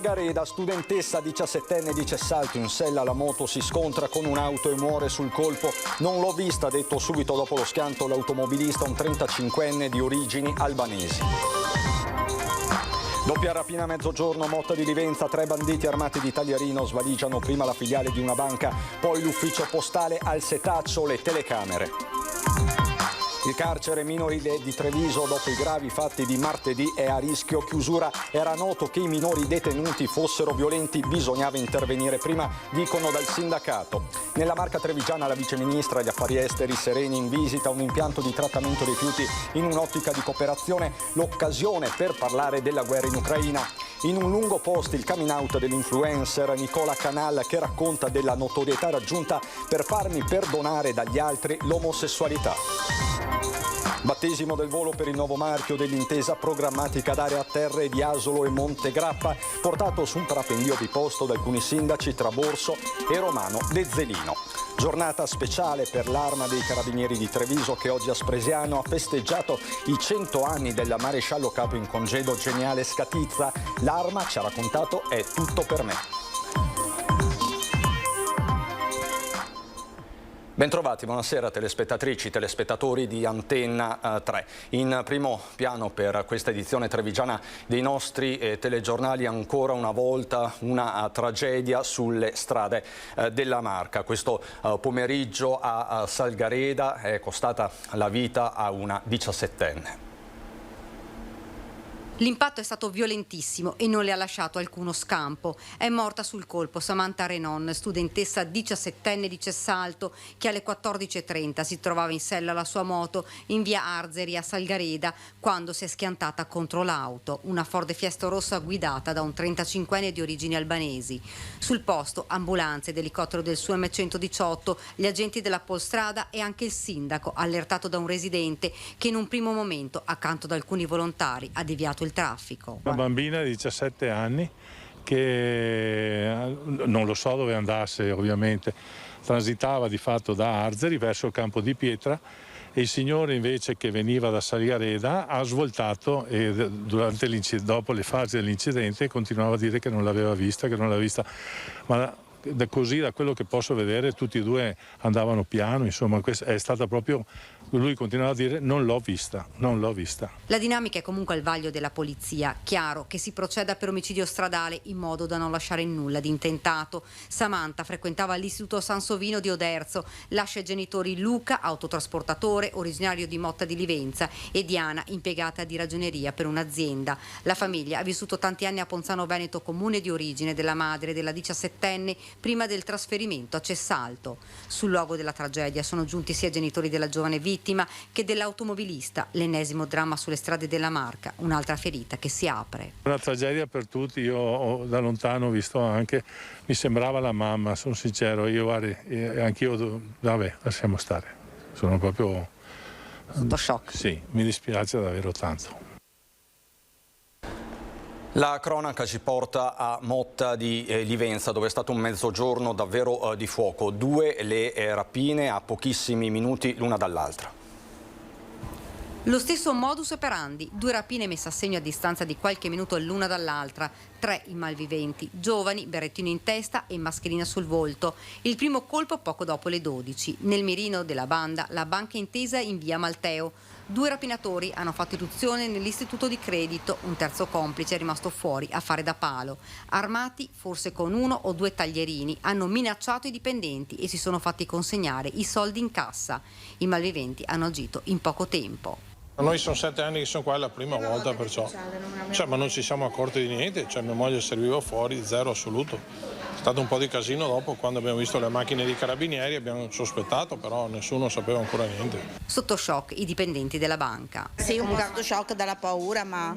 Salgareda, studentessa 17enne di Cessalto in sella alla moto si scontra con un'auto e muore sul colpo. Non l'ho vista, ha detto subito dopo lo schianto l'automobilista, un 35enne di origini albanesi. Doppia rapina a mezzogiorno, Motta di Livenza, 3 banditi armati di taglierino svaligiano prima la filiale di una banca, poi l'ufficio postale al setaccio, le telecamere. Il carcere minorile di Treviso, dopo i gravi fatti di martedì, è a rischio chiusura. Era noto che i minori detenuti fossero violenti, bisognava intervenire prima, dicono dal sindacato. Nella Marca trevigiana la viceministra degli affari esteri Sereni in visita a un impianto di trattamento rifiuti in un'ottica di cooperazione, l'occasione per parlare della guerra in Ucraina. In un lungo post il coming out dell'influencer Nicola Canal, che racconta della notorietà raggiunta per farmi perdonare dagli altri l'omosessualità. Battesimo del volo per il nuovo marchio dell'intesa programmatica d'area a terre di Asolo e Montegrappa, portato su un parapendio biposto da alcuni sindaci tra Borso e Romano Dezzelino. Giornata speciale per l'Arma dei Carabinieri di Treviso, che oggi a Spresiano ha festeggiato i 100 anni del maresciallo capo in congedo Geniale Scatizza. L'Arma, ci ha raccontato, è tutto per me. Bentrovati, buonasera telespettatrici, telespettatori di Antenna 3. In primo piano per questa edizione trevigiana dei nostri telegiornali, ancora una volta una tragedia sulle strade della Marca. Questo pomeriggio a Salgareda è costata la vita a una 17enne. L'impatto è stato violentissimo e non le ha lasciato alcuno scampo. È morta sul colpo Samantha Renon, studentessa 17enne di Cessalto, che alle 14:30 si trovava in sella alla sua moto in via Arzeri a Salgareda quando si è schiantata contro l'auto, una Ford Fiesta rossa guidata da un 35enne di origini albanesi. Sul posto ambulanze ed elicottero del SUM 118, gli agenti della Polstrada e anche il sindaco, allertato da un residente che in un primo momento, accanto ad alcuni volontari, ha deviato il traffico. Una bambina di 17 anni che non lo so dove andasse, ovviamente transitava di fatto da Arzeri verso il campo di Pietra, e il signore invece che veniva da Salgareda ha svoltato e dopo le fasi dell'incidente continuava a dire che non l'aveva vista, ma così da quello che posso vedere tutti e due andavano piano, insomma è stata proprio, lui continuava a dire non l'ho vista. La dinamica è comunque al vaglio della polizia. Chiaro che si proceda per omicidio stradale in modo da non lasciare nulla di intentato. Samantha frequentava l'istituto Sansovino di Oderzo, lascia ai genitori Luca, autotrasportatore, originario di Motta di Livenza, e Diana, impiegata di ragioneria per un'azienda. La famiglia ha vissuto tanti anni a Ponzano Veneto, comune di origine della madre della 17enne, prima del trasferimento a Cessalto. Sul luogo della tragedia sono giunti sia genitori della giovane vittima che dell'automobilista. L'ennesimo dramma sulle strade della Marca, un'altra ferita che si apre. Una tragedia per tutti. Io da lontano ho visto anche, mi sembrava la mamma, sono sincero, anch'io, vabbè, lasciamo stare. Sono proprio sotto shock. Sì, mi dispiace davvero tanto. La cronaca ci porta a Motta di Livenza, dove è stato un mezzogiorno davvero di fuoco. 2 le rapine a pochissimi minuti l'una dall'altra. Lo stesso modus operandi, 2 rapine messe a segno a distanza di qualche minuto l'una dall'altra, 3 i malviventi, giovani, berrettino in testa e mascherina sul volto. Il primo colpo poco dopo le 12. Nel mirino della banda, la banca intesa in via Malteo. 2 rapinatori hanno fatto irruzione nell'istituto di credito, un terzo complice è rimasto fuori a fare da palo. Armati, forse con 1 o 2 taglierini, hanno minacciato i dipendenti e si sono fatti consegnare i soldi in cassa. I malviventi hanno agito in poco tempo. Noi sono 7 anni che sono qua, è la prima volta, perciò. Ma non ci siamo accorti di niente, mia moglie serviva fuori, zero assoluto. È stato un po' di casino dopo, quando abbiamo visto le macchine dei carabinieri, abbiamo sospettato, però nessuno sapeva ancora niente. Sotto shock i dipendenti della banca. Sì, un po' sotto shock dalla paura, ma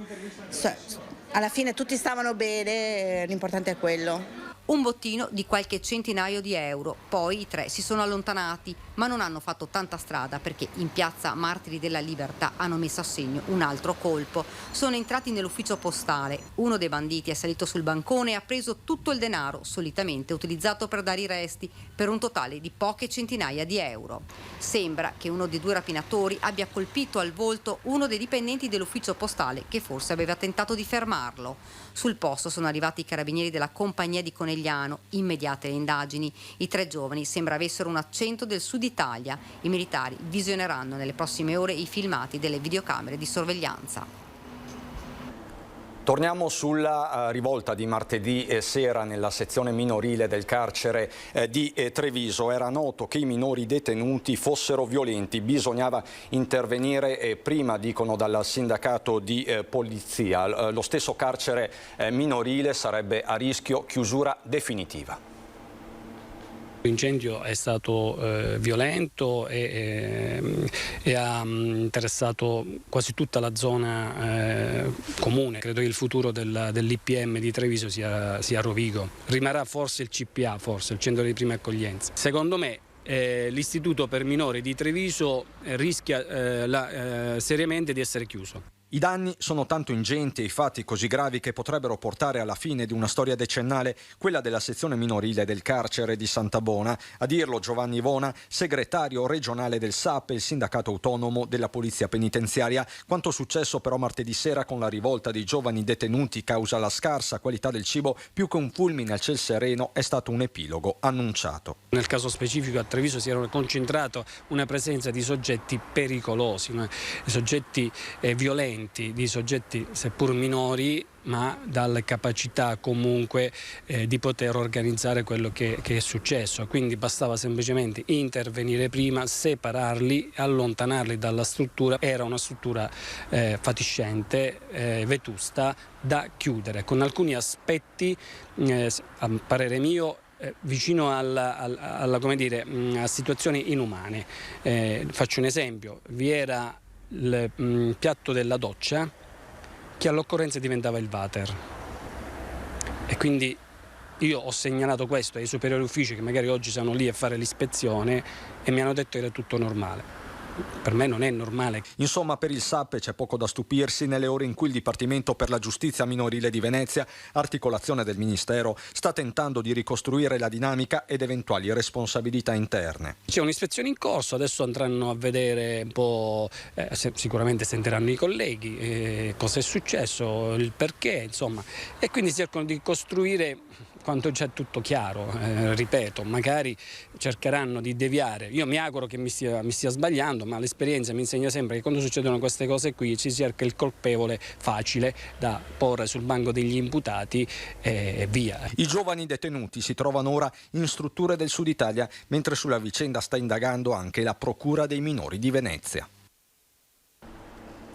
alla fine tutti stavano bene, l'importante è quello. Un bottino di qualche centinaio di euro. Poi i tre si sono allontanati, ma non hanno fatto tanta strada perché in piazza Martiri della Libertà hanno messo a segno un altro colpo. Sono entrati nell'ufficio postale. Uno dei banditi è salito sul bancone e ha preso tutto il denaro, solitamente utilizzato per dare i resti, per un totale di poche centinaia di euro. Sembra che uno dei due rapinatori abbia colpito al volto uno dei dipendenti dell'ufficio postale che forse aveva tentato di fermarlo. Sul posto sono arrivati i carabinieri della compagnia di Conegliano, immediate le indagini. I tre giovani sembra avessero un accento del sud Italia. I militari visioneranno nelle prossime ore i filmati delle videocamere di sorveglianza. Torniamo sulla rivolta di martedì sera nella sezione minorile del carcere di Treviso. Era noto che i minori detenuti fossero violenti, bisognava intervenire prima, dicono dal sindacato di polizia. Lo stesso carcere minorile sarebbe a rischio chiusura definitiva. L'incendio è stato violento e ha interessato quasi tutta la zona comune. Credo che il futuro dell'IPM di Treviso sia Rovigo. Rimarrà forse il CPA, forse il centro di prima accoglienza. Secondo me l'istituto per minori di Treviso rischia seriamente di essere chiuso. I danni sono tanto ingenti e i fatti così gravi che potrebbero portare alla fine di una storia decennale, quella della sezione minorile del carcere di Santabona. A dirlo Giovanni Vona, segretario regionale del SAP, il sindacato autonomo della polizia penitenziaria. Quanto successo però martedì sera con la rivolta dei giovani detenuti causa la scarsa qualità del cibo, più che un fulmine al ciel sereno, è stato un epilogo annunciato. Nel caso specifico a Treviso si era concentrato una presenza di soggetti pericolosi, soggetti violenti, di soggetti seppur minori ma dalle capacità comunque di poter organizzare quello che è successo. Quindi bastava semplicemente intervenire prima, separarli, allontanarli dalla struttura. Era una struttura fatiscente, vetusta, da chiudere, con alcuni aspetti, a parere mio, vicino a situazioni inumane. Faccio un esempio: vi era il piatto della doccia che all'occorrenza diventava il water, e quindi io ho segnalato questo ai superiori uffici che magari oggi sono lì a fare l'ispezione e mi hanno detto che era tutto normale. Per me non è normale. Insomma, per il SAP c'è poco da stupirsi nelle ore in cui il Dipartimento per la Giustizia Minorile di Venezia, articolazione del Ministero, sta tentando di ricostruire la dinamica ed eventuali responsabilità interne. C'è un'ispezione in corso, adesso andranno a vedere un po', sicuramente sentiranno i colleghi cosa è successo, il perché, insomma, e quindi cercano di costruire quanto già è tutto chiaro. Ripeto, magari cercheranno di deviare. Io mi auguro che mi stia sbagliando, ma l'esperienza mi insegna sempre che quando succedono queste cose qui si cerca il colpevole facile da porre sul banco degli imputati e via. I giovani detenuti si trovano ora in strutture del Sud Italia, mentre sulla vicenda sta indagando anche la Procura dei minori di Venezia.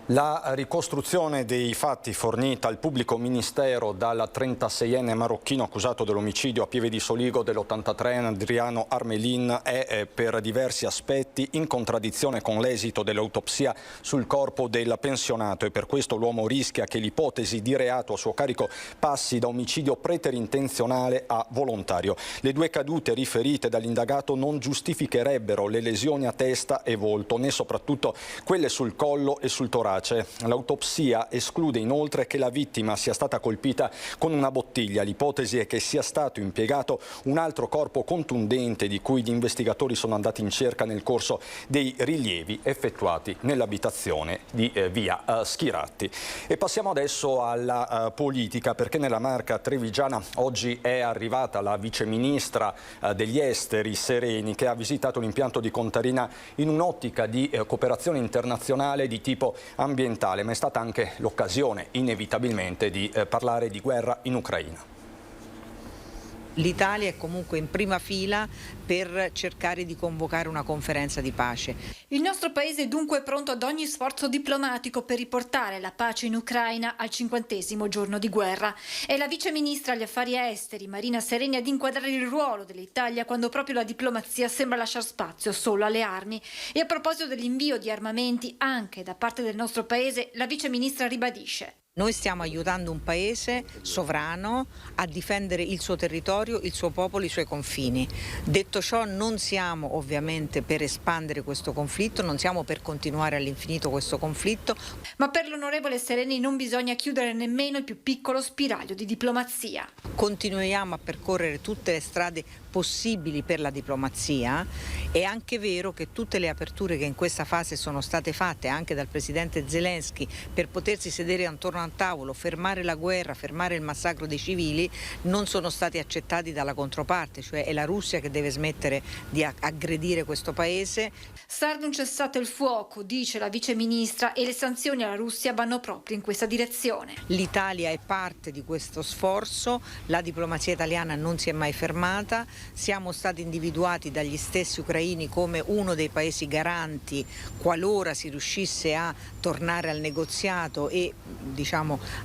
La ricostruzione dei fatti fornita al pubblico ministero dal 36enne marocchino accusato dell'omicidio a Pieve di Soligo dell'83enne Adriano Armelin è per diversi aspetti in contraddizione con l'esito dell'autopsia sul corpo del pensionato, e per questo l'uomo rischia che l'ipotesi di reato a suo carico passi da omicidio preterintenzionale a volontario. Le due cadute riferite dall'indagato non giustificherebbero le lesioni a testa e volto, né soprattutto quelle sul collo e sul torace. L'autopsia esclude inoltre che la vittima sia stata colpita con una bottiglia. L'ipotesi è che sia stato impiegato un altro corpo contundente di cui gli investigatori sono andati in cerca nel corso dei rilievi effettuati nell'abitazione di via Schiratti. E passiamo adesso alla politica, perché nella Marca trevigiana oggi è arrivata la viceministra degli esteri Sereni, che ha visitato l'impianto di Contarina in un'ottica di cooperazione internazionale di tipo ambientale, ma è stata anche l'occasione inevitabilmente di parlare di guerra in Ucraina. L'Italia è comunque in prima fila per cercare di convocare una conferenza di pace. Il nostro paese è dunque pronto ad ogni sforzo diplomatico per riportare la pace in Ucraina al 50° giorno di guerra. È la vice ministra agli affari esteri Marina Sereni ad inquadrare il ruolo dell'Italia quando proprio la diplomazia sembra lasciar spazio solo alle armi. E a proposito dell'invio di armamenti anche da parte del nostro paese, la vice ministra ribadisce: Noi stiamo aiutando un paese sovrano a difendere il suo territorio, il suo popolo, i suoi confini. Detto ciò, non siamo ovviamente per espandere questo conflitto, non siamo per continuare all'infinito questo conflitto. Ma per l'onorevole Sereni non bisogna chiudere nemmeno il più piccolo spiraglio di diplomazia. Continuiamo a percorrere tutte le strade possibili per la diplomazia. È anche vero che tutte le aperture che in questa fase sono state fatte anche dal presidente Zelensky per potersi sedere attorno al tavolo, fermare la guerra, fermare il massacro dei civili, non sono stati accettati dalla controparte, cioè è la Russia che deve smettere di aggredire questo paese. Serve un cessate il fuoco, dice la vice ministra, e le sanzioni alla Russia vanno proprio in questa direzione. L'Italia è parte di questo sforzo, la diplomazia italiana non si è mai fermata, siamo stati individuati dagli stessi ucraini come uno dei paesi garanti qualora si riuscisse a tornare al negoziato e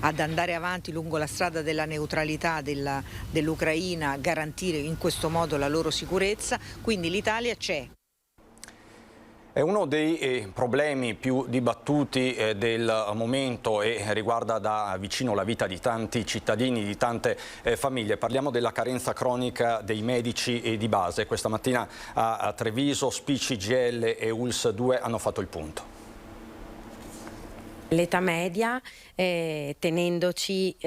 ad andare avanti lungo la strada della neutralità dell'Ucraina, garantire in questo modo la loro sicurezza, quindi l'Italia c'è. È uno dei problemi più dibattuti del momento e riguarda da vicino la vita di tanti cittadini, di tante famiglie. Parliamo della carenza cronica dei medici di base. Questa mattina a Treviso SPI-CGIL e ULSS 2 hanno fatto il punto. L'età media, tenendoci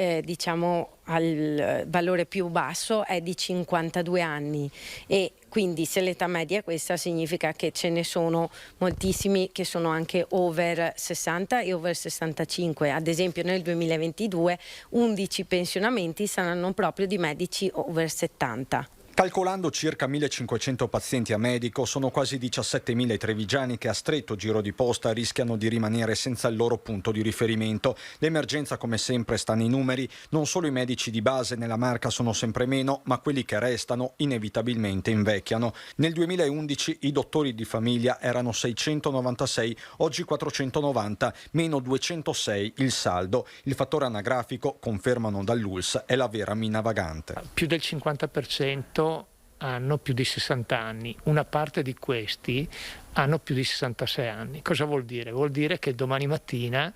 al valore più basso, è di 52 anni e quindi se l'età media è questa significa che ce ne sono moltissimi che sono anche over 60 e over 65. Ad esempio nel 2022 11 pensionamenti saranno proprio di medici over 70. Calcolando circa 1.500 pazienti a medico, sono quasi 17.000 i trevigiani che a stretto giro di posta rischiano di rimanere senza il loro punto di riferimento. L'emergenza, come sempre, sta nei numeri. Non solo i medici di base nella Marca sono sempre meno, ma quelli che restano inevitabilmente invecchiano. Nel 2011 i dottori di famiglia erano 696, oggi 490, meno 206 il saldo. Il fattore anagrafico, confermano dall'ULSS, è la vera mina vagante. Più del 50% hanno più di 60 anni, una parte di questi hanno più di 66 anni. Cosa vuol dire? Vuol dire che domani mattina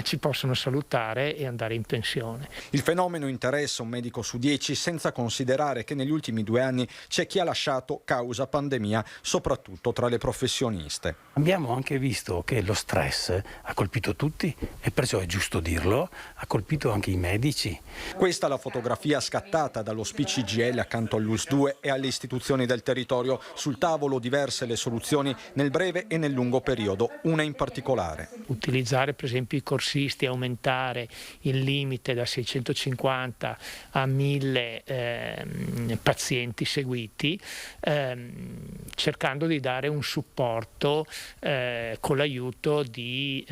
ci possono salutare e andare in pensione. Il fenomeno interessa un medico su 10, senza considerare che negli ultimi 2 anni c'è chi ha lasciato causa pandemia, soprattutto tra le professioniste. Abbiamo anche visto che lo stress ha colpito tutti e perciò è giusto dirlo, ha colpito anche i medici. Questa è la fotografia scattata dallo SPI-CGIL accanto all'ULSS 2 e alle istituzioni del territorio. Sul tavolo diverse le soluzioni nel breve e nel lungo periodo, una in particolare. Utilizzare per esempio i corsisti, aumentare il limite da 650 a 1000 pazienti seguiti, cercando di dare un supporto con l'aiuto di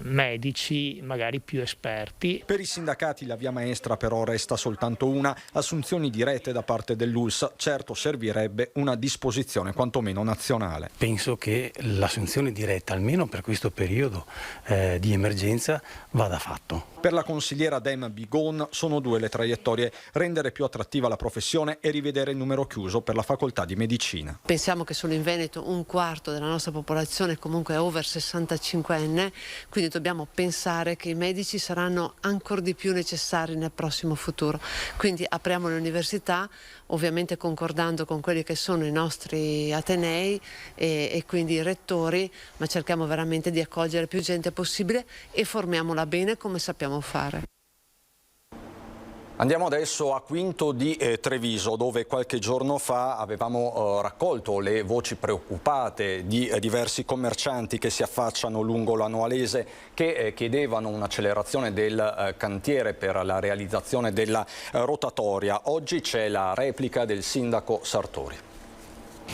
medici magari più esperti. Per i sindacati la via maestra però resta soltanto una: assunzioni dirette da parte dell'ULSS. Certo servirebbe una disposizione quantomeno nazionale. Penso che l'assunzione diretta, almeno per questo periodo di emergenza, vada fatto. Per la consigliera Dem Bigon sono 2 le traiettorie: rendere più attrattiva la professione e rivedere il numero chiuso per la facoltà di medicina. Pensiamo che solo in Veneto 1/4 della nostra popolazione comunque è over 65enne, quindi dobbiamo pensare che i medici saranno ancora di più necessari nel prossimo futuro. Quindi apriamo le università, ovviamente concordando con quelli che sono i nostri atenei e quindi i rettori, ma cerchiamo veramente di accogliere più gente possibile e formiamola bene come sappiamo fare. Andiamo adesso a Quinto di Treviso, dove qualche giorno fa avevamo raccolto le voci preoccupate di diversi commercianti che si affacciano lungo la Noalese, che chiedevano un'accelerazione del cantiere per la realizzazione della rotatoria. Oggi c'è la replica del sindaco Sartori.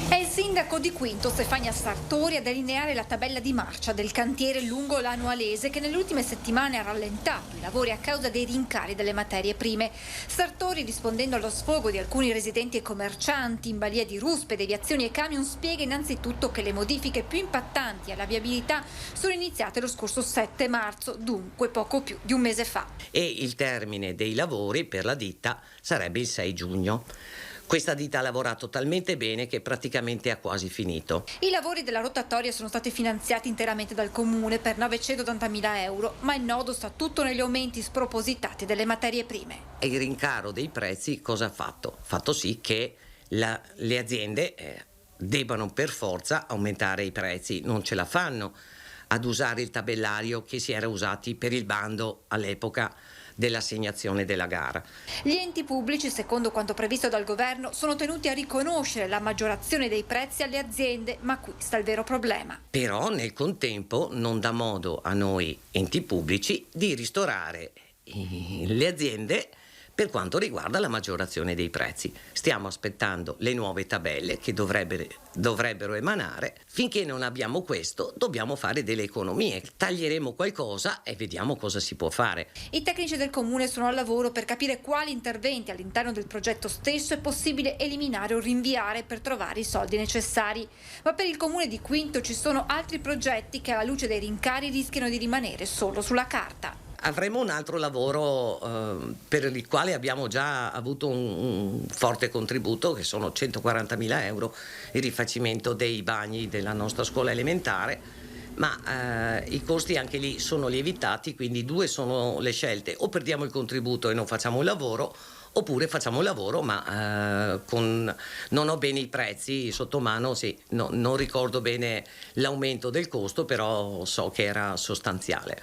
È il sindaco di Quinto, Stefania Sartori, a delineare la tabella di marcia del cantiere lungo la Noalese, che nelle ultime settimane ha rallentato i lavori a causa dei rincari delle materie prime. Sartori, rispondendo allo sfogo di alcuni residenti e commercianti in balia di ruspe, deviazioni e camion, spiega innanzitutto che le modifiche più impattanti alla viabilità sono iniziate lo scorso 7 marzo, dunque poco più di un mese fa. E il termine dei lavori per la ditta sarebbe il 6 giugno. Questa ditta ha lavorato talmente bene che praticamente ha quasi finito. I lavori della rotatoria sono stati finanziati interamente dal Comune per 980.000 euro, ma il nodo sta tutto negli aumenti spropositati delle materie prime. E il rincaro dei prezzi cosa ha fatto? Ha fatto sì che le aziende debbano per forza aumentare i prezzi, non ce la fanno ad usare il tabellario che si era usati per il bando all'epoca dell'assegnazione della gara. Gli enti pubblici, secondo quanto previsto dal governo, sono tenuti a riconoscere la maggiorazione dei prezzi alle aziende, ma qui sta il vero problema. Però nel contempo non dà modo a noi enti pubblici di ristorare le aziende per quanto riguarda la maggiorazione dei prezzi. Stiamo aspettando le nuove tabelle che dovrebbero emanare. Finché non abbiamo questo, dobbiamo fare delle economie. Taglieremo qualcosa e vediamo cosa si può fare. I tecnici del Comune sono al lavoro per capire quali interventi all'interno del progetto stesso è possibile eliminare o rinviare per trovare i soldi necessari. Ma per il Comune di Quinto ci sono altri progetti che alla luce dei rincari rischiano di rimanere solo sulla carta. Avremo un altro lavoro per il quale abbiamo già avuto un forte contributo, che sono 140.000 euro, il rifacimento dei bagni della nostra scuola elementare, ma i costi anche lì sono lievitati, quindi due sono le scelte: o perdiamo il contributo e non facciamo il lavoro, oppure facciamo il lavoro ma non ho bene i prezzi sotto mano, sì, no, non ricordo bene l'aumento del costo, però so che era sostanziale.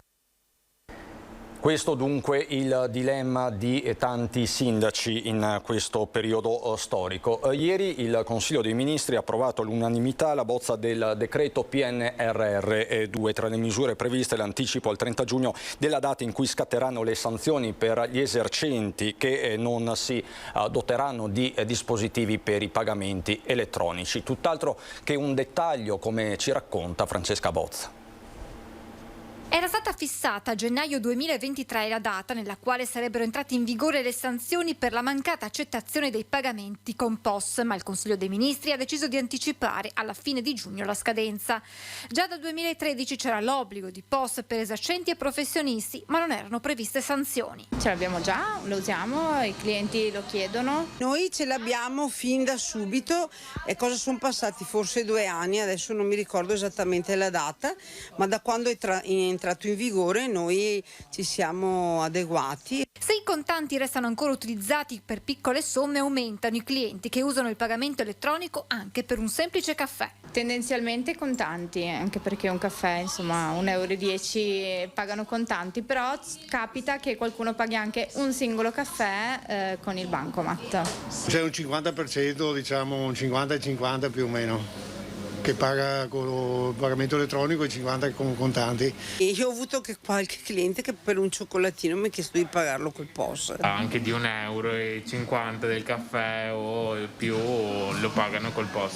Questo dunque il dilemma di tanti sindaci in questo periodo storico. Ieri il Consiglio dei Ministri ha approvato all'unanimità la bozza del decreto PNRR2. Tra le misure previste l'anticipo al 30 giugno della data in cui scatteranno le sanzioni per gli esercenti che non si doteranno di dispositivi per i pagamenti elettronici. Tutt'altro che un dettaglio, come ci racconta Francesca Bozza. Era stata fissata a gennaio 2023 la data nella quale sarebbero entrate in vigore le sanzioni per la mancata accettazione dei pagamenti con POS, ma il Consiglio dei Ministri ha deciso di anticipare alla fine di giugno la scadenza. Già dal 2013 c'era l'obbligo di POS per esercenti e professionisti, ma non erano previste sanzioni. Ce l'abbiamo già, lo usiamo, i clienti lo chiedono. Noi ce l'abbiamo fin da subito e cosa sono passati? Forse 2 anni, adesso non mi ricordo esattamente la data, ma da quando è entrato in vigore noi ci siamo adeguati. Se i contanti restano ancora utilizzati per piccole somme, aumentano i clienti che usano il pagamento elettronico anche per un semplice caffè. Tendenzialmente contanti, anche perché un caffè, insomma, 1,10 euro pagano contanti, però capita che qualcuno paghi anche un singolo caffè con il bancomat. C'è un 50%, diciamo un 50-50 più o meno, che paga con il pagamento elettronico e 50 con contanti. E io ho avuto che qualche cliente che per un cioccolatino mi ha chiesto di pagarlo col POS. Anche di 1,50 euro del caffè o più lo pagano col POS.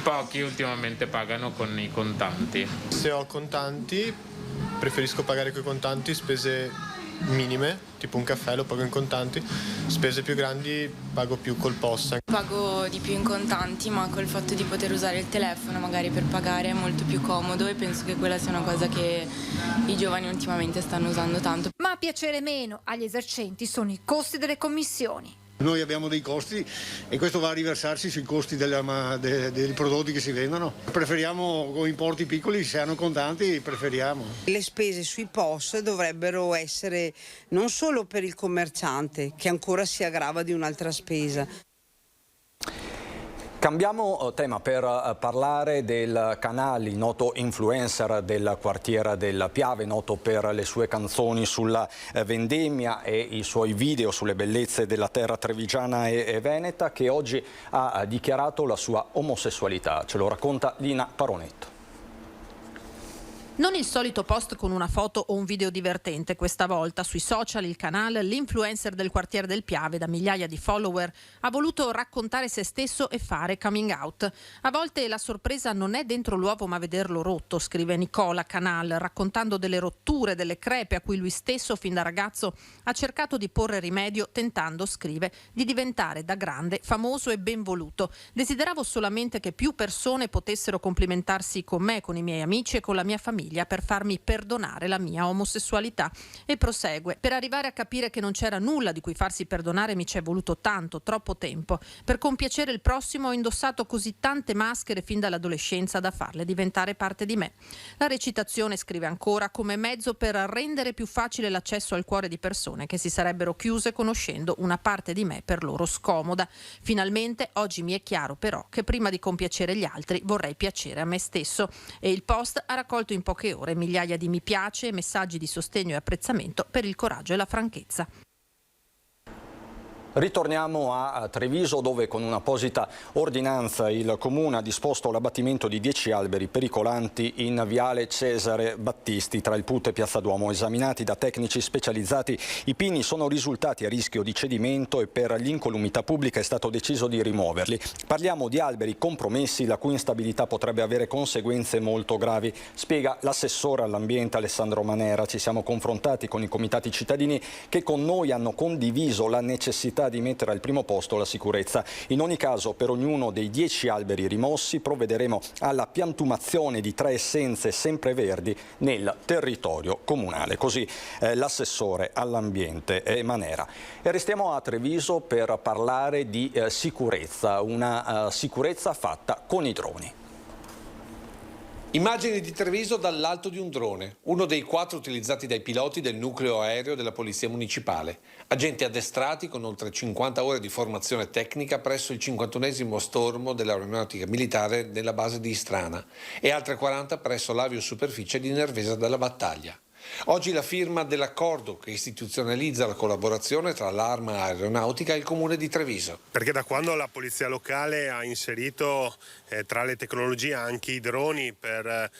Pochi ultimamente pagano con i contanti. Se ho contanti preferisco pagare coi contanti, spese minime, tipo un caffè lo pago in contanti, spese più grandi pago più col POS. Pago di più in contanti, ma col fatto di poter usare il telefono magari per pagare è molto più comodo e penso che quella sia una cosa che i giovani ultimamente stanno usando tanto. Ma a piacere meno agli esercenti sono i costi delle commissioni. Noi abbiamo dei costi e questo va a riversarsi sui costi dei prodotti che si vendono. Preferiamo con importi piccoli, se hanno contanti preferiamo. Le spese sui POS dovrebbero essere non solo per il commerciante, che ancora si aggrava di un'altra spesa. Cambiamo tema per parlare del Canal, il noto influencer del quartiere del Piave, noto per le sue canzoni sulla vendemmia e i suoi video sulle bellezze della terra trevigiana e veneta, che oggi ha dichiarato la sua omosessualità. Ce lo racconta Lina Paronetto. Non il solito post con una foto o un video divertente, questa volta sui social il Canal, l'influencer del quartiere del Piave da migliaia di follower, ha voluto raccontare se stesso e fare coming out. A volte la sorpresa non è dentro l'uovo ma vederlo rotto, scrive Nicola Canal, raccontando delle rotture, delle crepe a cui lui stesso fin da ragazzo ha cercato di porre rimedio, tentando, scrive, di diventare da grande famoso e ben voluto. Desideravo solamente che più persone potessero complimentarsi con me, con i miei amici e con la mia famiglia. famiglia per farmi perdonare la mia omosessualità. E prosegue: per arrivare a capire che non c'era nulla di cui farsi perdonare mi ci è voluto tanto, troppo tempo. Per compiacere il prossimo ho indossato così tante maschere fin dall'adolescenza da farle diventare parte di me. La recitazione, scrive ancora, come mezzo per rendere più facile l'accesso al cuore di persone che si sarebbero chiuse conoscendo una parte di me per loro scomoda. Finalmente oggi mi è chiaro però che prima di compiacere gli altri vorrei piacere a me stesso. E il post ha raccolto in poche ore migliaia di mi piace e messaggi di sostegno e apprezzamento per il coraggio e la franchezza. Ritorniamo a Treviso, dove con un'apposita ordinanza il Comune ha disposto l'abbattimento di 10 alberi pericolanti in viale Cesare Battisti tra il PUT e Piazza Duomo. Esaminati da tecnici specializzati, i pini sono risultati a rischio di cedimento e per l'incolumità pubblica è stato deciso di rimuoverli. Parliamo di alberi compromessi la cui instabilità potrebbe avere conseguenze molto gravi, spiega l'assessore all'ambiente Alessandro Manera. Ci siamo confrontati con i comitati cittadini che con noi hanno condiviso la necessità di mettere al primo posto la sicurezza. In ogni caso, per ognuno dei 10 alberi rimossi provvederemo alla piantumazione di 3 essenze sempreverdi nel territorio comunale. Così l'assessore all'ambiente Manera. E restiamo a Treviso per parlare di sicurezza, una sicurezza fatta con i droni. Immagini di Treviso dall'alto di un drone, uno dei 4 utilizzati dai piloti del nucleo aereo della Polizia Municipale. Agenti addestrati con oltre 50 ore di formazione tecnica presso il 51esimo stormo dell'aeronautica militare nella base di Istrana e altre 40 presso l'aviosuperficie di Nervesa della Battaglia. Oggi la firma dell'accordo che istituzionalizza la collaborazione tra l'Arma Aeronautica e il Comune di Treviso. Perché da quando la Polizia Locale ha inserito tra le tecnologie anche i droni per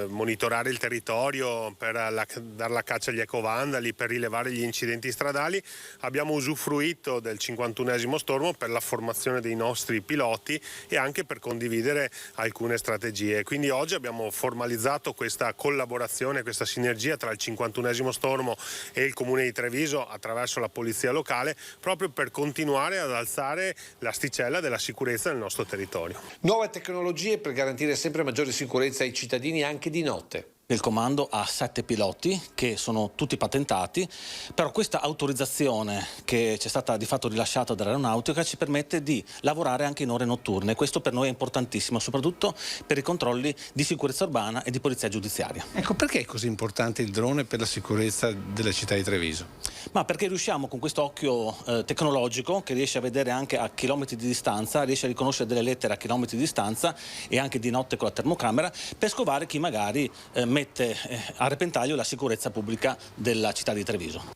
monitorare il territorio, per dare la caccia agli ecovandali, per rilevare gli incidenti stradali, abbiamo usufruito del 51esimo stormo per la formazione dei nostri piloti e anche per condividere alcune strategie. Quindi oggi abbiamo formalizzato questa collaborazione, questa sinergia tra il 51esimo stormo e il Comune di Treviso attraverso la Polizia Locale, proprio per continuare ad alzare l'asticella della sicurezza nel nostro territorio. Nuove tecnologie per garantire sempre maggiore sicurezza ai cittadini anche di notte. Il comando ha 7 piloti che sono tutti patentati, però questa autorizzazione che ci è stata di fatto rilasciata dall'aeronautica ci permette di lavorare anche in ore notturne. Questo per noi è importantissimo, soprattutto per i controlli di sicurezza urbana e di polizia giudiziaria. Ecco, perché è così importante il drone per la sicurezza della città di Treviso? Ma perché riusciamo con questo occhio tecnologico che riesce a vedere anche a chilometri di distanza, riesce a riconoscere delle lettere a chilometri di distanza e anche di notte con la termocamera per scovare chi magari mette a repentaglio la sicurezza pubblica della città di Treviso.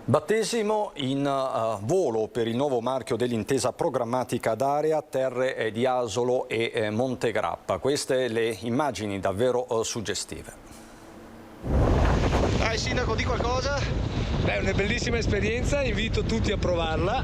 Battesimo in volo per il nuovo marchio dell'intesa programmatica d'area Terre di Asolo e Montegrappa. Queste le immagini davvero suggestive. Dai sindaco, di qualcosa? Beh, è una bellissima esperienza, invito tutti a provarla.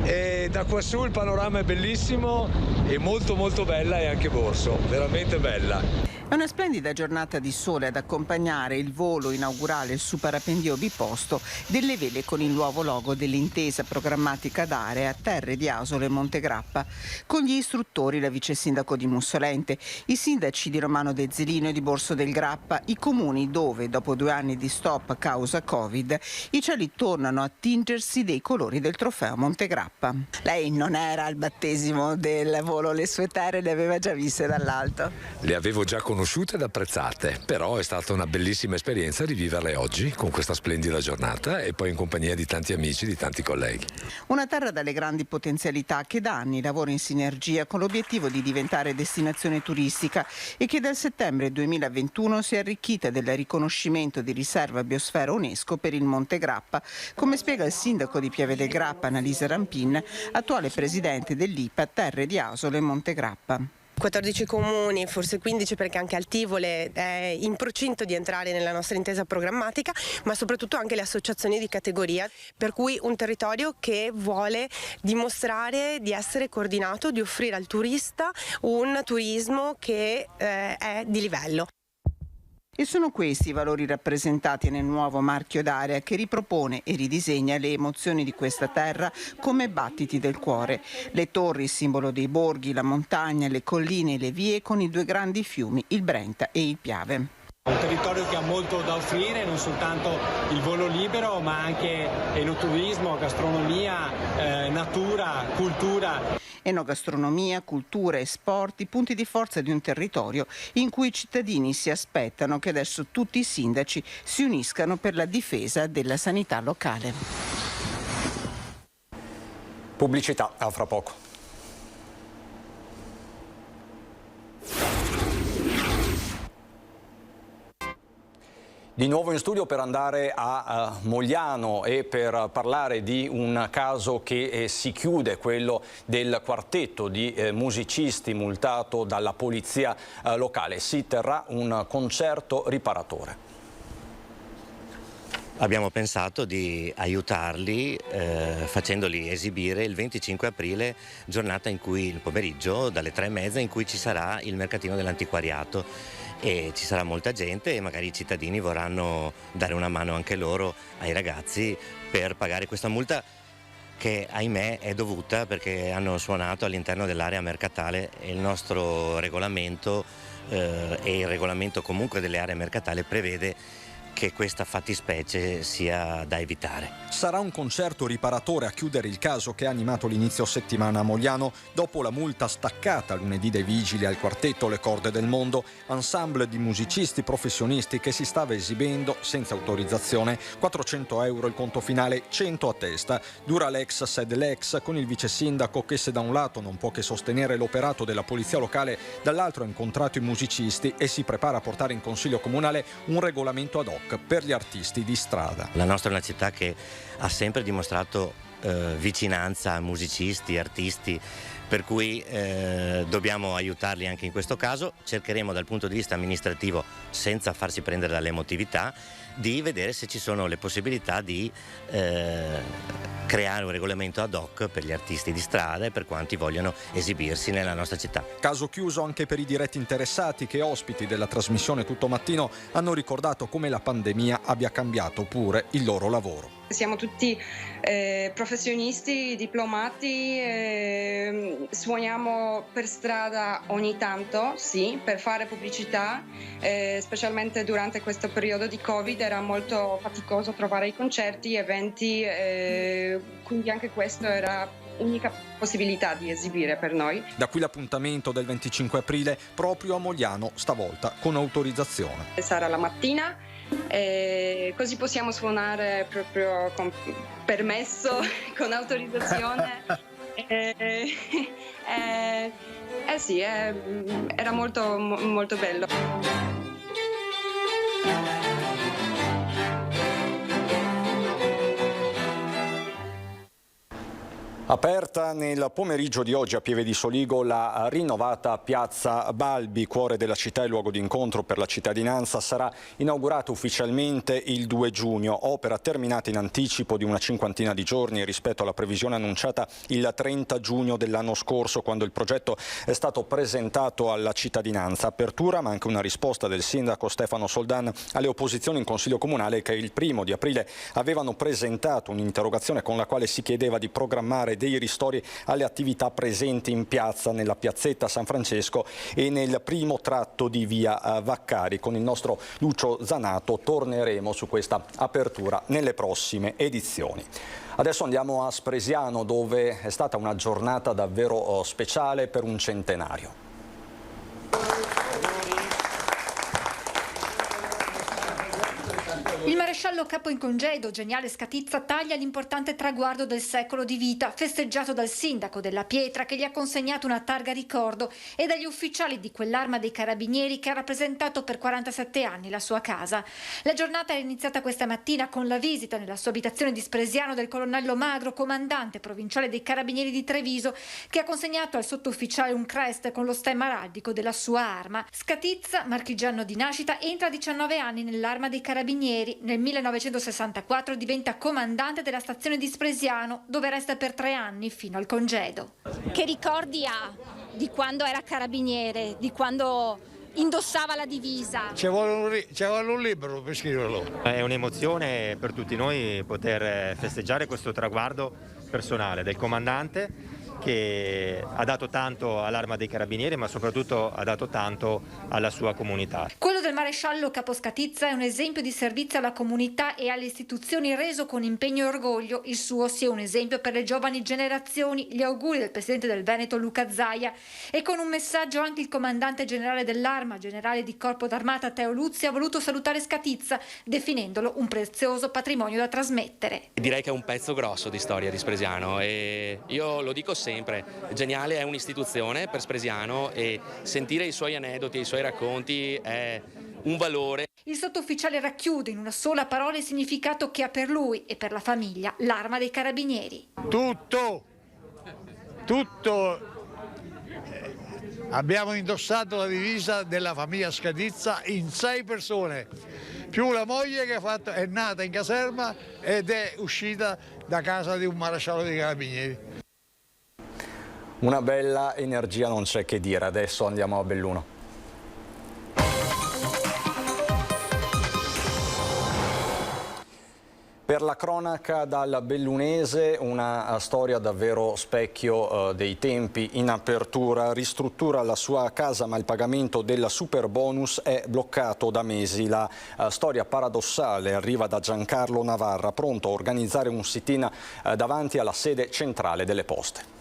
E da quassù il panorama è bellissimo e molto molto bella e anche Borso, veramente bella. È una splendida giornata di sole ad accompagnare il volo inaugurale su parapendio biposto delle vele con il nuovo logo dell'intesa programmatica d'area Terre di Asolo e Montegrappa. Con gli istruttori la vice sindaco di Mussolente, i sindaci di Romano De Zelino e di Borso del Grappa, i comuni dove dopo 2 anni di stop a causa Covid i cieli tornano a tingersi dei colori del trofeo Montegrappa. Lei non era al battesimo del volo, le sue terre le aveva già viste dall'alto? Le avevo già conosciute ed apprezzate, però è stata una bellissima esperienza riviverle oggi con questa splendida giornata e poi in compagnia di tanti amici, di tanti colleghi. Una terra dalle grandi potenzialità che da anni lavora in sinergia con l'obiettivo di diventare destinazione turistica e che dal settembre 2021 si è arricchita del riconoscimento di riserva biosfera UNESCO per il Montegrappa, come spiega il sindaco di Pieve del Grappa, Annalisa Rampin, attuale presidente dell'IPA Terre di Asolo e Montegrappa. 14 comuni, forse 15 perché anche Altivole è in procinto di entrare nella nostra intesa programmatica, ma soprattutto anche le associazioni di categoria, per cui un territorio che vuole dimostrare di essere coordinato, di offrire al turista un turismo che è di livello. E sono questi i valori rappresentati nel nuovo marchio d'area che ripropone e ridisegna le emozioni di questa terra come battiti del cuore. Le torri, simbolo dei borghi, la montagna, le colline e le vie con i due grandi fiumi, il Brenta e il Piave. Un territorio che ha molto da offrire, non soltanto il volo libero, ma anche enoturismo, gastronomia, natura, cultura. Enogastronomia, cultura e sport, i punti di forza di un territorio in cui i cittadini si aspettano che adesso tutti i sindaci si uniscano per la difesa della sanità locale. Pubblicità, a fra poco. Di nuovo in studio per andare a Mogliano e per parlare di un caso che si chiude, quello del quartetto di musicisti multato dalla polizia locale. Si terrà un concerto riparatore. Abbiamo pensato di aiutarli facendoli esibire il 25 aprile, giornata in cui il pomeriggio dalle 3:30 in cui ci sarà il mercatino dell'antiquariato. E ci sarà molta gente e magari i cittadini vorranno dare una mano anche loro ai ragazzi per pagare questa multa che ahimè è dovuta perché hanno suonato all'interno dell'area mercatale e il nostro regolamento e il regolamento comunque delle aree mercatali prevede che questa fattispecie sia da evitare. Sarà un concerto riparatore a chiudere il caso che ha animato l'inizio settimana a Mogliano dopo la multa staccata lunedì dai vigili al quartetto Le Corde del Mondo, ensemble di musicisti professionisti che si stava esibendo senza autorizzazione. 400 euro il conto finale, 100 a testa. Dura l'ex sed l'ex, con il vice sindaco che se da un lato non può che sostenere l'operato della polizia locale, dall'altro ha incontrato i musicisti e si prepara a portare in consiglio comunale un regolamento ad hoc per gli artisti di strada. La nostra è una città che ha sempre dimostrato vicinanza a musicisti, artisti, per cui dobbiamo aiutarli anche in questo caso. Cercheremo dal punto di vista amministrativo, senza farsi prendere dall'emotività, di vedere se ci sono le possibilità di creare un regolamento ad hoc per gli artisti di strada e per quanti vogliono esibirsi nella nostra città. Caso chiuso anche per i diretti interessati che, ospiti della trasmissione Tutto Mattino, hanno ricordato come la pandemia abbia cambiato pure il loro lavoro. Siamo tutti professionisti, diplomati, suoniamo per strada ogni tanto, sì, per fare pubblicità, specialmente durante questo periodo di Covid era molto faticoso trovare i concerti, eventi, quindi anche questo era unica possibilità di esibire per noi. Da qui l'appuntamento del 25 aprile proprio a Mogliano, stavolta con autorizzazione. Sarà la mattina, così possiamo suonare proprio con permesso, con autorizzazione. Sì, era molto, molto bello. Aperta nel pomeriggio di oggi a Pieve di Soligo la rinnovata piazza Balbi, cuore della città e luogo di incontro per la cittadinanza, sarà inaugurata ufficialmente il 2 giugno, opera terminata in anticipo di una cinquantina di giorni rispetto alla previsione annunciata il 30 giugno dell'anno scorso, quando il progetto è stato presentato alla cittadinanza. Apertura ma anche una risposta del sindaco Stefano Soldan alle opposizioni in Consiglio Comunale che il 1° aprile avevano presentato un'interrogazione con la quale si chiedeva di programmare dei ristori alle attività presenti in piazza, nella piazzetta San Francesco e nel primo tratto di via Vaccari. Con il nostro Lucio Zanato torneremo su questa apertura nelle prossime edizioni. Adesso andiamo a Spresiano, dove è stata una giornata davvero speciale per un centenario. Il maresciallo capo in congedo, Geniale Scatizza, taglia l'importante traguardo del secolo di vita, festeggiato dal sindaco della Pietra che gli ha consegnato una targa ricordo e dagli ufficiali di quell'arma dei carabinieri che ha rappresentato per 47 anni la sua casa. La giornata è iniziata questa mattina con la visita nella sua abitazione di Spresiano del colonnello Magro, comandante provinciale dei carabinieri di Treviso, che ha consegnato al sottufficiale un crest con lo stemma araldico della sua arma. Scatizza, marchigiano di nascita, entra a 19 anni nell'arma dei carabinieri. Nel 1964 diventa comandante della stazione di Spresiano, dove resta per 3 anni fino al congedo. Che ricordi ha di quando era carabiniere, di quando indossava la divisa. Ci vuole un libro per scriverlo. È un'emozione per tutti noi poter festeggiare questo traguardo personale del comandante, che ha dato tanto all'Arma dei Carabinieri, ma soprattutto ha dato tanto alla sua comunità. Quello del maresciallo Capo Scatizza è un esempio di servizio alla comunità e alle istituzioni reso con impegno e orgoglio. Il suo sia un esempio per le giovani generazioni. Gli auguri del presidente del Veneto Luca Zaia, e con un messaggio anche il comandante generale dell'Arma, generale di Corpo d'Armata Teo Luzzi, ha voluto salutare Scatizza, definendolo un prezioso patrimonio da trasmettere. Direi che è un pezzo grosso di storia di Spresiano, e io lo dico sempre, Geniale è un'istituzione per Spresiano, e sentire i suoi aneddoti, i suoi racconti è un valore. Il sottufficiale racchiude in una sola parola il significato che ha per lui e per la famiglia l'Arma dei Carabinieri. Tutto. Abbiamo indossato la divisa della famiglia Scatizza in 6 persone, più la moglie che è nata in caserma ed è uscita da casa di un maresciallo dei Carabinieri. Una bella energia, non c'è che dire. Adesso andiamo a Belluno. Per la cronaca dal bellunese, una storia davvero specchio dei tempi. In apertura, ristruttura la sua casa, ma il pagamento del super bonus è bloccato da mesi. La storia paradossale arriva da Giancarlo Navarra, pronto a organizzare un sit-in davanti alla sede centrale delle Poste.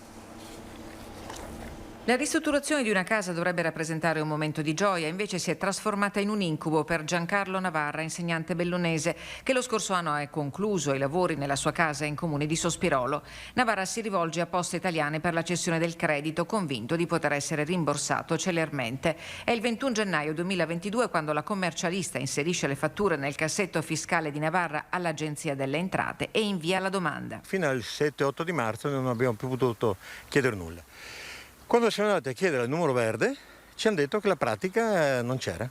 La ristrutturazione di una casa dovrebbe rappresentare un momento di gioia, invece si è trasformata in un incubo per Giancarlo Navarra, insegnante bellunese, che lo scorso anno ha concluso i lavori nella sua casa in comune di Sospirolo. Navarra si rivolge a Poste Italiane per la cessione del credito, convinto di poter essere rimborsato celermente. È il 21 gennaio 2022 quando la commercialista inserisce le fatture nel cassetto fiscale di Navarra all'Agenzia delle Entrate e invia la domanda. Fino al 7-8 di marzo non abbiamo più potuto chiedere nulla. Quando siamo andati a chiedere il numero verde ci hanno detto che la pratica non c'era,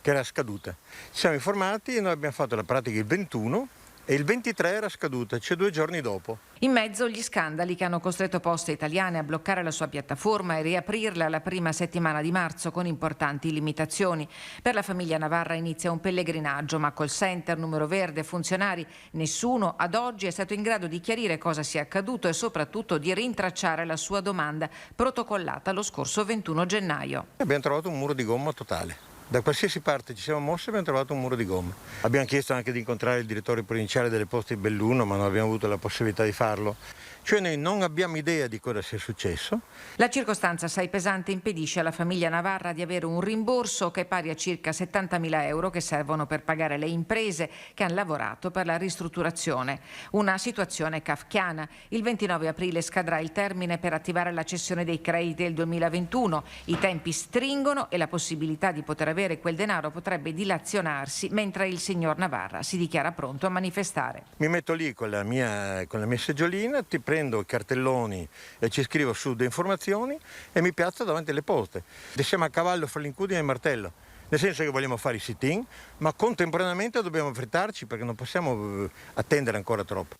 che era scaduta. Ci siamo informati e noi abbiamo fatto la pratica il 21 e il 23 era scaduta, cioè 2 giorni dopo. In mezzo gli scandali che hanno costretto Poste Italiane a bloccare la sua piattaforma e riaprirla la prima settimana di marzo con importanti limitazioni. Per la famiglia Navarra inizia un pellegrinaggio, ma call center, numero verde, funzionari, nessuno ad oggi è stato in grado di chiarire cosa sia accaduto e soprattutto di rintracciare la sua domanda protocollata lo scorso 21 gennaio. Abbiamo trovato un muro di gomma totale. Da qualsiasi parte ci siamo mossi abbiamo trovato un muro di gomma. Abbiamo chiesto anche di incontrare il direttore provinciale delle Poste di Belluno, ma non abbiamo avuto la possibilità di farlo. Cioè noi non abbiamo idea di cosa sia successo. La circostanza assai pesante impedisce alla famiglia Navarra di avere un rimborso che è pari a circa 70.000 euro che servono per pagare le imprese che hanno lavorato per la ristrutturazione. Una situazione kafkiana. Il 29 aprile scadrà il termine per attivare la cessione dei crediti del 2021. I tempi stringono e la possibilità di poter avere quel denaro potrebbe dilazionarsi, mentre il signor Navarra si dichiara pronto a manifestare. Mi metto lì con la mia seggiolina, ti prendo i cartelloni e ci scrivo su delle informazioni e mi piazzo davanti alle poste. Siamo a cavallo fra l'incudine e il martello, nel senso che vogliamo fare i sit-in, ma contemporaneamente dobbiamo affrettarci perché non possiamo attendere ancora troppo.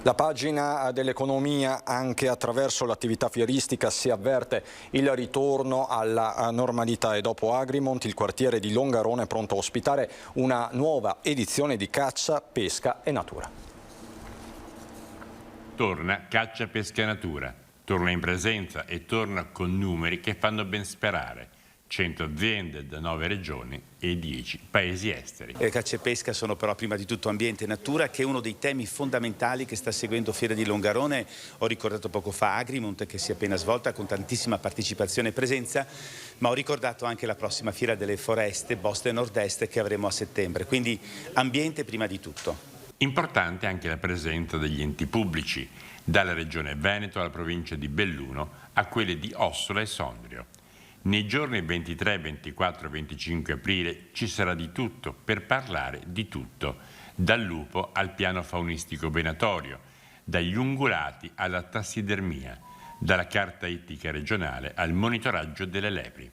La pagina dell'economia, anche attraverso l'attività fieristica, si avverte il ritorno alla normalità e dopo Agrimont il quartiere di Longarone è pronto a ospitare una nuova edizione di Caccia, Pesca e Natura. Torna Caccia, Pesca e Natura, torna in presenza e torna con numeri che fanno ben sperare. 100 aziende da 9 regioni e 10 paesi esteri. Caccia e pesca sono però prima di tutto ambiente e natura, che è uno dei temi fondamentali che sta seguendo Fiera di Longarone. Ho ricordato poco fa Agrimont, che si è appena svolta con tantissima partecipazione e presenza, ma ho ricordato anche la prossima Fiera delle Foreste, Boston e Nord-Est, che avremo a settembre. Quindi ambiente prima di tutto. Importante anche la presenza degli enti pubblici, dalla regione Veneto alla provincia di Belluno a quelle di Ossola e Sondrio. Nei giorni 23, 24 e 25 aprile ci sarà di tutto per parlare di tutto, dal lupo al piano faunistico venatorio, dagli ungulati alla tassidermia, dalla carta ittica regionale al monitoraggio delle lepri.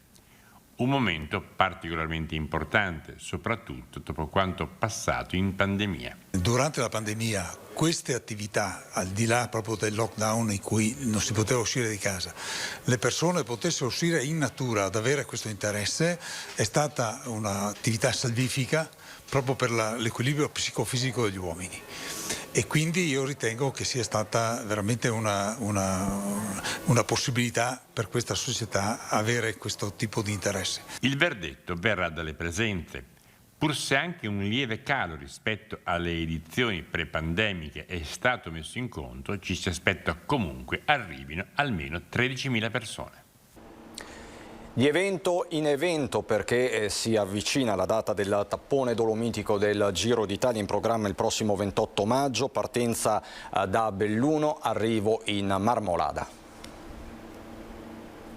Un momento particolarmente importante, soprattutto dopo quanto passato in pandemia. Durante la pandemia queste attività, al di là proprio del lockdown in cui non si poteva uscire di casa, le persone potessero uscire in natura ad avere questo interesse, è stata un'attività salvifica proprio per l'equilibrio psicofisico degli uomini. E quindi io ritengo che sia stata veramente una possibilità per questa società avere questo tipo di interesse. Il verdetto verrà dalle presenze. Pur se anche un lieve calo rispetto alle edizioni pre-pandemiche è stato messo in conto, ci si aspetta comunque arrivino almeno 13.000 persone. Di evento in evento, perché si avvicina la data del tappone dolomitico del Giro d'Italia in programma il prossimo 28 maggio, partenza da Belluno, arrivo in Marmolada.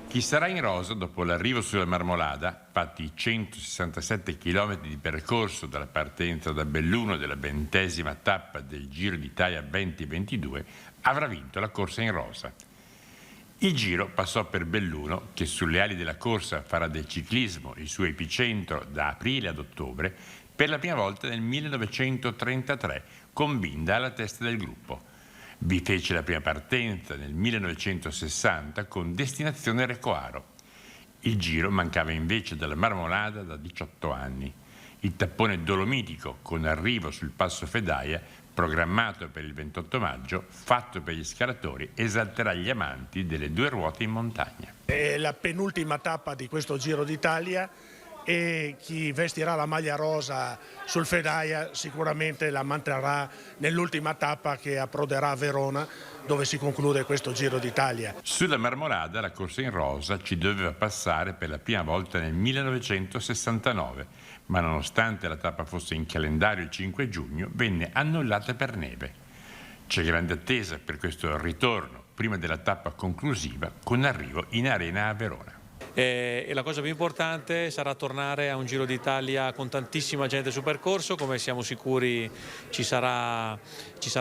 Chi sarà in rosa dopo l'arrivo sulla Marmolada, fatti i 167 km di percorso dalla partenza da Belluno della 20ª tappa del Giro d'Italia 2022, avrà vinto la corsa in rosa. Il Giro passò per Belluno, che sulle ali della corsa farà del ciclismo il suo epicentro da aprile ad ottobre, per la prima volta nel 1933, con Binda alla testa del gruppo. Vi fece la prima partenza nel 1960 con destinazione Recoaro. Il Giro mancava invece dalla Marmolada da 18 anni. Il tappone dolomitico con arrivo sul Passo Fedaia, programmato per il 28 maggio, fatto per gli scalatori, esalterà gli amanti delle due ruote in montagna. È la penultima tappa di questo Giro d'Italia e chi vestirà la maglia rosa sul Fedaia sicuramente la manterrà nell'ultima tappa che approderà a Verona, dove si conclude questo Giro d'Italia. Sulla Marmolada la corsa in rosa ci doveva passare per la prima volta nel 1969, ma nonostante la tappa fosse in calendario il 5 giugno, venne annullata per neve. C'è grande attesa per questo ritorno prima della tappa conclusiva, con arrivo in arena a Verona. E la cosa più importante sarà tornare a un Giro d'Italia con tantissima gente sul percorso, come siamo sicuri ci sarà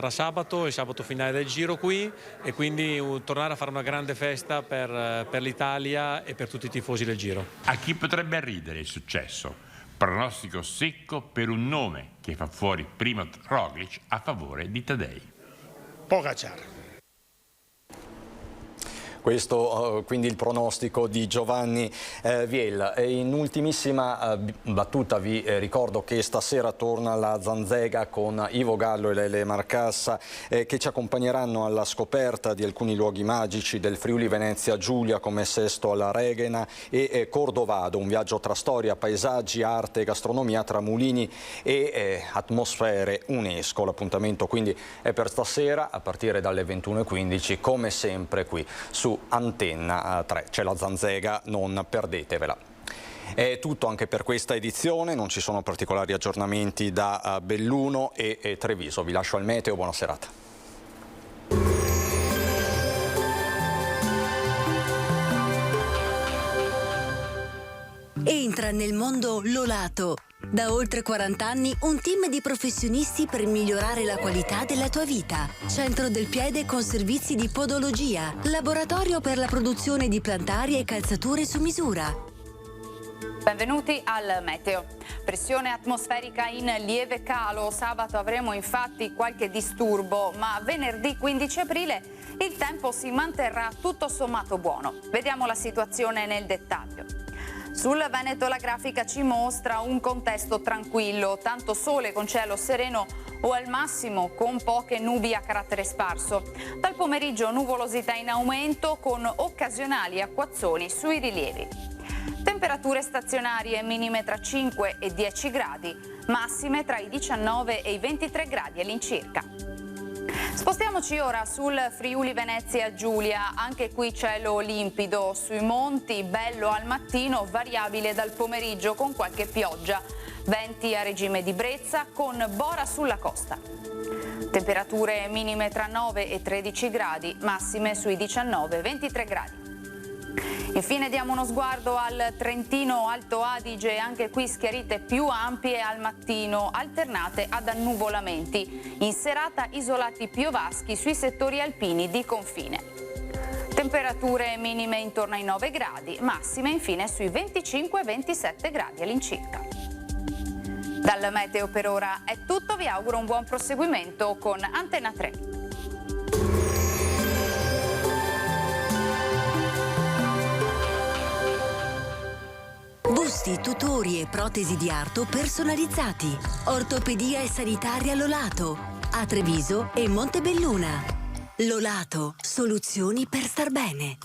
sabato, il sabato finale del Giro qui, e quindi tornare a fare una grande festa per l'Italia e per tutti i tifosi del Giro. A chi potrebbe arridere il successo? Pronostico secco per un nome che fa fuori Primož Roglič a favore di Tadej. Pogačar. Questo quindi il pronostico di Giovanni Viel. In ultimissima battuta vi ricordo che stasera torna la Zanzega con Ivo Gallo e Lele Marcassa che ci accompagneranno alla scoperta di alcuni luoghi magici del Friuli Venezia Giulia, come Sesto alla Reghena e Cordovado, un viaggio tra storia, paesaggi, arte, gastronomia, tra mulini e atmosfere UNESCO. L'appuntamento quindi è per stasera a partire dalle 21:15, come sempre qui su Antenna 3. C'è la Zanzega, non perdetevela. È tutto anche per questa edizione, non ci sono particolari aggiornamenti da Belluno e Treviso. Vi lascio al meteo, buona serata. Entra nel mondo Lolato. Da oltre 40 anni un team di professionisti per migliorare la qualità della tua vita. Centro del piede con servizi di podologia. Laboratorio per la produzione di plantari e calzature su misura. Benvenuti al meteo. Pressione atmosferica in lieve calo. Sabato avremo infatti qualche disturbo, ma venerdì 15 aprile il tempo si manterrà tutto sommato buono. Vediamo la situazione nel dettaglio. Sul Veneto la grafica ci mostra un contesto tranquillo, tanto sole con cielo sereno o al massimo con poche nubi a carattere sparso. Dal pomeriggio nuvolosità in aumento con occasionali acquazzoni sui rilievi. Temperature stazionarie minime tra 5 e 10 gradi, massime tra i 19 e i 23 gradi all'incirca. Spostiamoci ora sul Friuli Venezia Giulia, anche qui cielo limpido, sui monti bello al mattino, variabile dal pomeriggio con qualche pioggia, venti a regime di brezza con bora sulla costa. Temperature minime tra 9 e 13 gradi, massime sui 19 e 23 gradi. Infine diamo uno sguardo al Trentino Alto Adige, anche qui schiarite più ampie al mattino, alternate ad annuvolamenti. In serata isolati piovaschi sui settori alpini di confine. Temperature minime intorno ai 9 gradi, massime infine sui 25-27 gradi all'incirca. Dal meteo per ora è tutto, vi auguro un buon proseguimento con Antena 3. Busti, tutori e protesi di arto personalizzati. Ortopedia e sanitaria Lolato. A Treviso e Montebelluna. Lolato, soluzioni per star bene.